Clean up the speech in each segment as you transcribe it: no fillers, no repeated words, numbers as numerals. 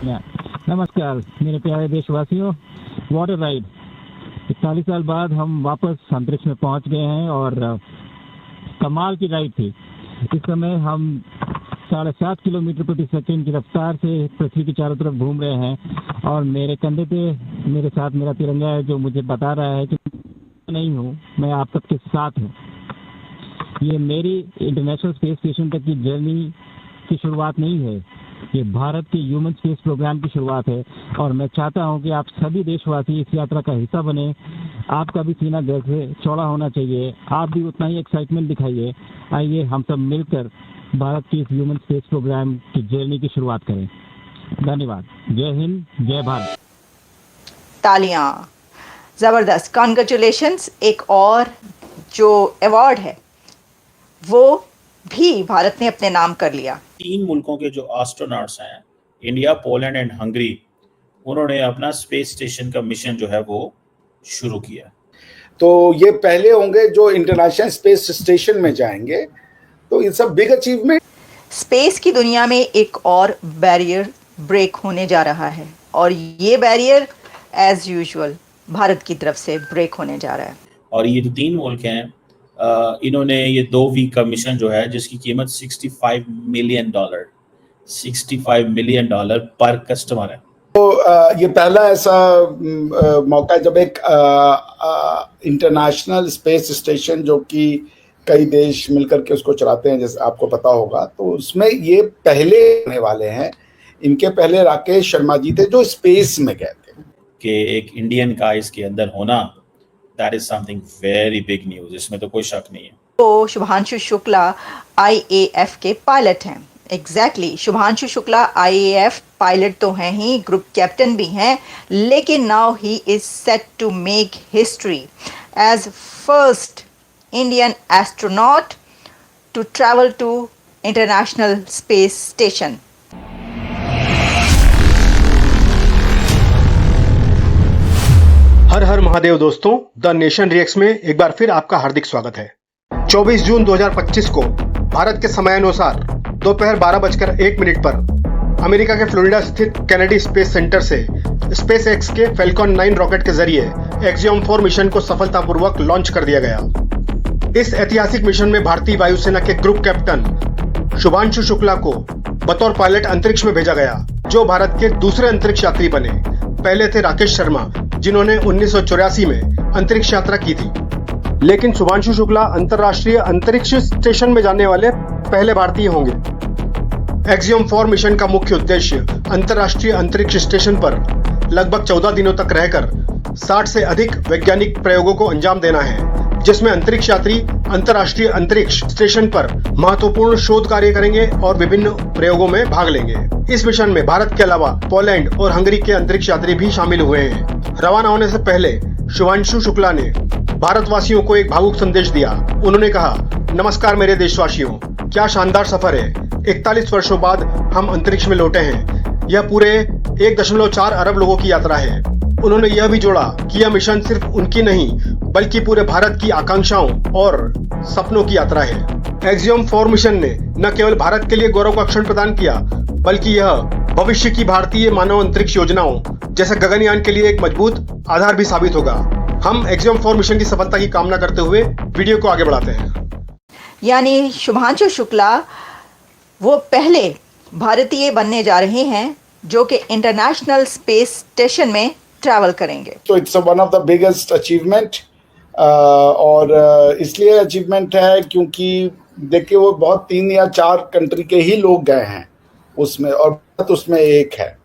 या, नमस्कार मेरे प्यारे देशवासियों। वाटर राइड 41 साल बाद हम वापस अंतरिक्ष में पहुंच गए हैं और कमाल की राइड थी। इस समय हम 7.5 किलोमीटर प्रति सेकंड की रफ्तार से पृथ्वी के चारों तरफ घूम रहे हैं और मेरे कंधे पे मेरे साथ मेरा तिरंगा है जो मुझे बता रहा है कि नहीं हूँ, मैं आप सबके साथ हूँ। ये मेरी इंटरनेशनल स्पेस स्टेशन तक की जर्नी की शुरुआत नहीं है, ये भारत के ह्यूमन स्पेस प्रोग्राम की शुरुआत है और मैं चाहता हूं कि आप सभी देशवासी इस यात्रा का हिस्सा बने। आपका भी सीना दिल से चौड़ा होना चाहिए, आप भी उतना ही एक्साइटमेंट दिखाइए। आइए हम सब मिलकर भारत के इस ह्यूमन स्पेस प्रोग्राम की जर्नी की शुरुआत करें। धन्यवाद। जय हिंद, जय भारत। तालियां, जबरदस्त, कॉन्ग्रेचुलेशंस। एक और जो अवार्ड है वो भी भारत ने अपने नाम कर लिया। 3 मुल्कों के जो एस्ट्रोनॉट्स हैं, इंडिया, पोलैंड एंड हंगरी, उन्होंने अपना स्पेस स्टेशन का मिशन जो है वो शुरू किया। तो ये पहले होंगे जो इंटरनेशनल स्पेस स्टेशन में जाएंगे, तो it's a big achievement. Space की दुनिया में एक और बैरियर ब्रेक होने जा रहा है और ये बैरियर एज यूजुअल भारत की तरफ से ब्रेक होने जा रहा है। और ये जो 3 मुल्क हैं, इन्होंने ये 2 वीक का मिशन जो है जिसकी कीमत $65 मिलियन पर कस्टमर है। तो ये पहला ऐसा मौका है जब एक इंटरनेशनल स्पेस स्टेशन जो कि कई देश मिलकर के उसको चलाते हैं, जैसे आपको पता होगा, तो उसमें ये पहले आने वाले हैं। इनके पहले राकेश शर्मा जी थे जो स्पेस में गए थे। कि एक इंडियन का इसके अंदर होना, that is something very big news, इसमें तो कोई शक नहीं है। तो शुभांशु शुक्ला IAF के पायलट हैं। Exactly, Shubhanshu Shukla IAF pilot तो हैं ही, ग्रुप कैप्टन भी हैं, लेकिन now he is set to make history as first Indian astronaut to travel to international space station. हर हर महादेव दोस्तों, द नेशन रिएक्ट्स में एक बार फिर आपका हार्दिक स्वागत है। 24 जून 2025 को भारत के समयानुसार दोपहर 12:01 पर अमेरिका के फ्लोरिडा स्थित कैनेडी स्पेस सेंटर से स्पेस एक्स के फैल्कन 9 रॉकेट के जरिए एक्सियम 4 मिशन को सफलतापूर्वक लॉन्च कर दिया गया। इस ऐतिहासिक मिशन में भारतीय वायुसेना के ग्रुप कैप्टन शुभांशु शुक्ला को बतौर पायलट अंतरिक्ष में भेजा गया, जो भारत के दूसरे अंतरिक्ष यात्री बने। पहले थे राकेश शर्मा, जिन्होंने 1984 में अंतरिक्ष यात्रा की थी, लेकिन शुभांशु शुक्ला अंतर्राष्ट्रीय अंतरिक्ष स्टेशन में जाने वाले पहले भारतीय होंगे। एक्सियम 4 मिशन का मुख्य उद्देश्य अंतर्राष्ट्रीय अंतरिक्ष स्टेशन पर लगभग 14 दिनों तक रहकर 60 से अधिक वैज्ञानिक प्रयोगों को अंजाम देना है, जिसमें अंतरिक्ष यात्री अंतर्राष्ट्रीय अंतरिक्ष स्टेशन पर महत्वपूर्ण शोध कार्य करेंगे और विभिन्न प्रयोगों में भाग लेंगे। इस मिशन में भारत के अलावा पोलैंड और हंगरी के अंतरिक्ष यात्री भी शामिल हुए हैं। रवाना होने से पहले शुभांशु शुक्ला ने भारतवासियों को एक भावुक संदेश दिया। उन्होंने कहा, नमस्कार मेरे देशवासियों, क्या शानदार सफर है। 41 वर्षों बाद हम अंतरिक्ष में लौटे हैं। यह पूरे 1.4 अरब लोगों की यात्रा है। उन्होंने यह भी जोड़ा कि यह मिशन सिर्फ उनकी नहीं बल्कि पूरे भारत की आकांक्षाओं और सपनों की यात्रा है। एक्सियम 4 मिशन ने न केवल भारत के लिए गौरव का क्षण प्रदान किया, बल्कि यह भविष्य की भारतीय मानव अंतरिक्ष योजनाओं जैसे गगनयान के लिए एक मजबूत आधार भी साबित होगा। हम एक्सियम 4 मिशन की सफलता की कामना करते हुए वीडियो को आगे बढ़ाते हैं। यानी शुभांशु शुक्ला वो पहले भारतीय बनने जा रहे हैं जो कि इंटरनेशनल स्पेस स्टेशन में ट्रैवल करेंगे। तो it's one of the biggest achievement, और इसलिए अचीवमेंट है क्योंकि देखिए वो बहुत 3 या 4 कंट्री के ही लोग गए हैं उसमें, और भारत उसमें एक है।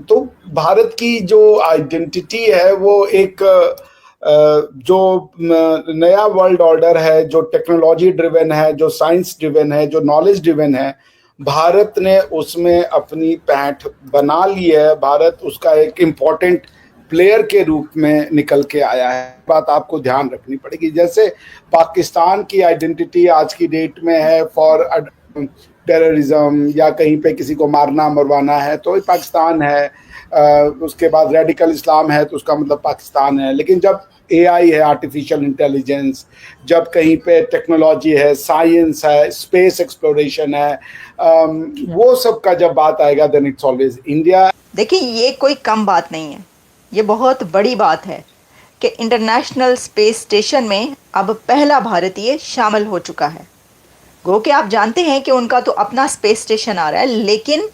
तो भारत की जो आइडेंटिटी है वो एक जो नया वर्ल्ड ऑर्डर है, जो टेक्नोलॉजी ड्रिवन है, जो साइंस ड्रिवन है, जो नॉलेज ड्रिवन है, भारत ने उसमें अपनी पैठ बना ली है। भारत उसका एक इम्पॉर्टेंट प्लेयर के रूप में निकल के आया है। बात आपको ध्यान रखनी पड़ेगी। जैसे पाकिस्तान की आइडेंटिटी आज की डेट में है फॉर टेररिज्म, या कहीं पे किसी को मारना मरवाना है तो पाकिस्तान है, उसके बाद रेडिकल इस्लाम है तो उसका मतलब पाकिस्तान है। लेकिन जब AI है, आर्टिफिशियल इंटेलिजेंस, जब कहीं पे टेक्नोलॉजी है, साइंस है, स्पेस एक्सप्लोरेशन है, वो सब का जब बात आएगा देन इट्स ऑलवेज इंडिया। देखिए, ये कोई कम बात नहीं है, ये बहुत बड़ी बात है कि इंटरनेशनल स्पेस स्टेशन में अब पहला भारतीय शामिल हो चुका है। गो कि आप जानते हैं कि उनका तो अपना स्पेस स्टेशन आ रहा है, लेकिन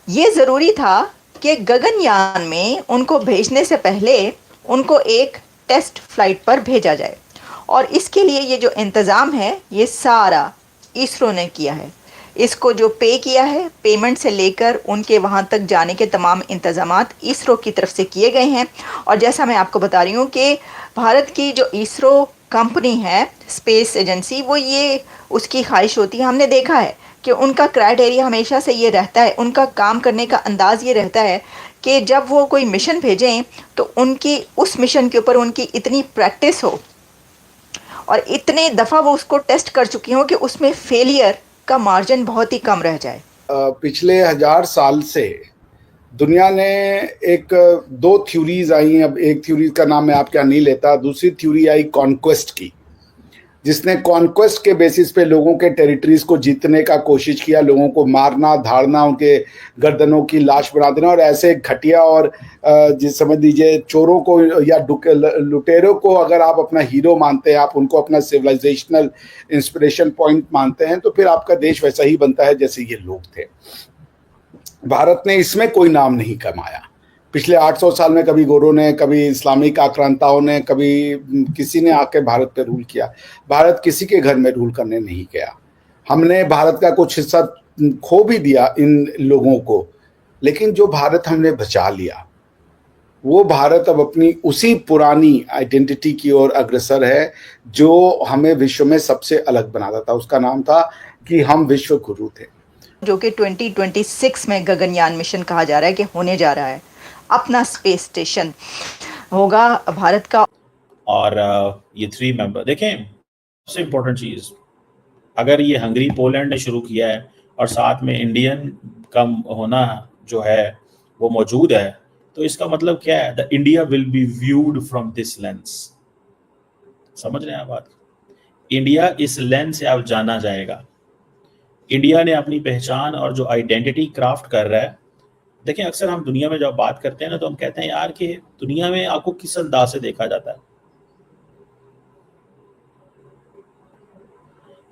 ये ज़रूरी था कि गगनयान में उनको भेजने से पहले उनको एक टेस्ट फ्लाइट पर भेजा जाए, और इसके लिए ये जो इंतज़ाम है ये सारा इसरो ने किया है। इसको जो पे किया है, पेमेंट से लेकर उनके वहाँ तक जाने के तमाम इंतज़ामात इसरो की तरफ से किए गए हैं। और जैसा मैं आपको बता रही हूँ कि भारत की जो इसरो कंपनी है, स्पेस एजेंसी, वो ये उसकी ख्वाहिश होती है, हमने देखा है कि उनका क्राइटेरिया हमेशा से ये रहता है, उनका काम करने का अंदाज़ ये रहता है कि जब वो कोई मिशन भेजें तो उनकी उस मिशन के ऊपर उनकी इतनी प्रैक्टिस हो और इतने दफ़ा वो उसको टेस्ट कर चुकी हों कि उसमें फेलियर का मार्जिन बहुत ही कम रह जाए। पिछले 1000 साल से दुनिया ने दो थ्योरीज आई। अब एक थ्योरी का नाम मैं आपके यहाँ नहीं लेता, दूसरी थ्योरी आई कॉन्क्वेस्ट की, जिसने कॉन्क्वेस्ट के बेसिस पे लोगों के टेरिटरीज को जीतने का कोशिश किया, लोगों को मारना, धाड़ना, उनके गर्दनों की लाश बना देना, और ऐसे घटिया और जिस समझ लीजिए चोरों को या लुटेरों को अगर आप अपना हीरो मानते हैं, आप उनको अपना सिविलाइजेशनल इंस्पिरेशन पॉइंट मानते हैं, तो फिर आपका देश वैसा ही बनता है जैसे ये लोग थे। भारत ने इसमें कोई नाम नहीं कमाया। पिछले 800 साल में कभी गोरों ने, कभी इस्लामिक आक्रांताओं ने, कभी किसी ने आके भारत पे रूल किया। भारत किसी के घर में रूल करने नहीं गया। हमने भारत का कुछ हिस्सा खो भी दिया इन लोगों को, लेकिन जो भारत हमने बचा लिया, वो भारत अब अपनी उसी पुरानी आइडेंटिटी की ओर अग्रसर है जो हमें विश्व में सबसे अलग बनाता था। उसका नाम था कि हम विश्व गुरु थे, जो कि 2026 में गगनयान मिशन कहा जा रहा है कि होने जा रहा है। अपना स्पेस स्टेशन होगा भारत का। और ये 3 मेंबर देखें, सबसे इम्पोर्टेंट चीज़, अगर ये हंगरी पोलैंड ने शुरू किया है और साथ में इंडियन का होना जो है वो मौजूद है, तो इसका मतलब क्या है? The India will be viewed from this lens. समझ रहे हैं आप बात? इंडिया इस लेंस से अब जाना जाएगा। इंडिया ने अपनी पहचान और जो आइडेंटिटी क्राफ्ट कर रहा है। देखें, अक्सर हम दुनिया में जब बात करते हैं ना, तो हम कहते हैं यार कि दुनिया में आपको किस अंदाज से देखा जाता है।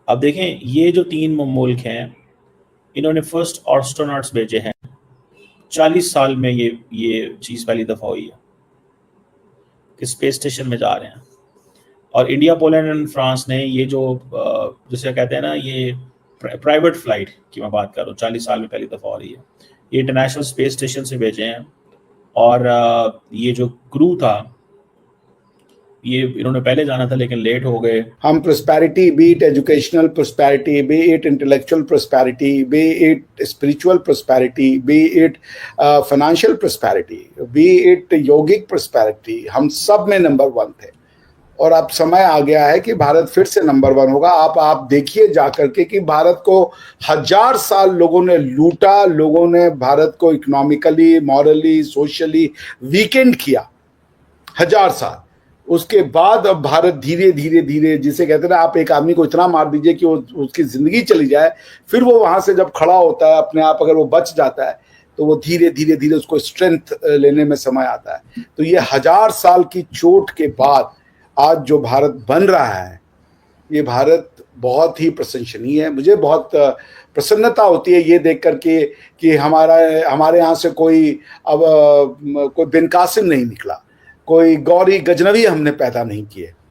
अब देखें, ये जो 3 मुल्क हैं, इन्होंने फर्स्ट एस्ट्रोनॉट्स भेजे हैं। 40 साल में ये चीज़ पहली दफ़ा हुई है कि स्पेस स्टेशन में जा रहे हैं। और इंडिया, पोलैंड एंड फ्रांस ने ये जो जिसे कहते हैं ना, ये प्राइवेट फ्लाइट की मैं बात कर रहा हूँ, 40 साल में पहली दफ़ा हो रही है। ये इंटरनेशनल स्पेस स्टेशन से भेजे हैं। और ये जो क्रू था, ये इन्होंने पहले जाना था लेकिन लेट हो गए। हम prosperity, B it educational prosperity, B it intellectual prosperity, B it spiritual prosperity, B it financial prosperity, B it yogic prosperity, हम सब में नंबर 1 थे। और अब समय आ गया है कि भारत फिर से नंबर 1 होगा। आप देखिए जाकर के कि भारत को 1000 साल लोगों ने लूटा, लोगों ने भारत को इकोनॉमिकली, मॉरली, सोशली वीकेंड किया 1000 साल। उसके बाद अब भारत धीरे धीरे, जिसे कहते हैं ना, आप एक आदमी को इतना मार दीजिए कि वो उसकी जिंदगी चली जाए, फिर वो वहां से जब खड़ा होता है अपने आप, अगर वो बच जाता है, तो वो धीरे धीरे उसको स्ट्रेंथ लेने में समय आता है। तो ये 1000 साल की चोट के बाद आज जो भारत बन रहा है, ये भारत बहुत ही प्रशंसनीय है। मुझे बहुत प्रसन्नता होती है ये देख करके कि हमारे यहाँ से कोई बिन कासिम नहीं निकला, कोई गौरी गजनवी हमने पैदा नहीं किए।